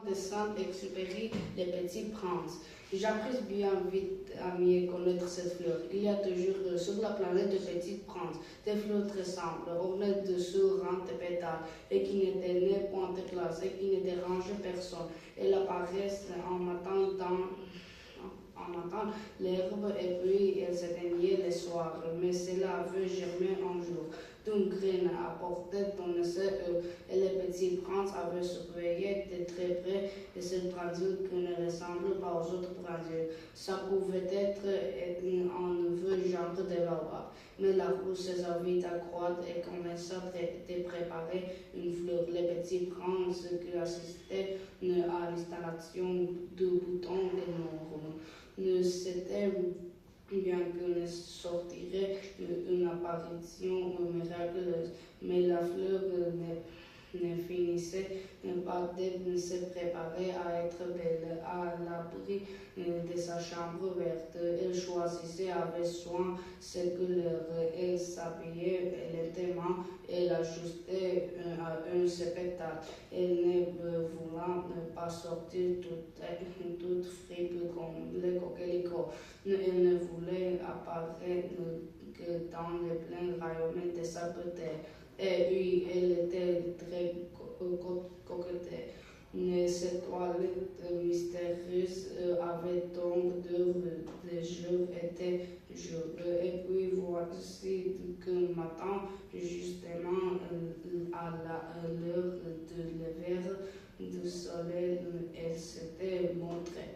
De Saint-Exupéry, Les Petits Princes. J'apprécie bien vite à mieux connaître cette fleur. Il y a toujours sur la planète de petits princes des fleurs très simples, ornées de sourires de pétales et qui n'étaient nées point de classe et qui ne dérangeaient personne. Elles apparaissent en matin l'herbe et puis elles s'éteignaient le soir. Mais cela veut germer un jour. D'une graine apportait ton essai et les petits princes avaient surveillé de très près et ce prince qui ne ressemble pas aux autres princes. Ça pouvait être un nouveau genre de baobab. Mais la rousse s'avait à croître et commença à préparer une fleur. Les petits princes qui assistaient à l'installation de boutons énormes ne s'étaient bien que ne sortirait une apparition miraculeuse, mais la fleur ne finissait pas de se préparer à être belle. À l'abri de sa chambre verte, elle choisissait avec soin ses couleurs. Elle s'habillait lentement et l'ajustait à un spectacle. Elle ne voulant pas sortir toute fripe comme les coquelicots. Elle ne voulait apparaître que dans le plein rayonnement de sa beauté. Et oui, elle était très coquette. Cette toilette mystérieuse avait donc le jour était jour. Et puis voici qu'un matin, justement à l'heure de lever du soleil, elle s'était montrée.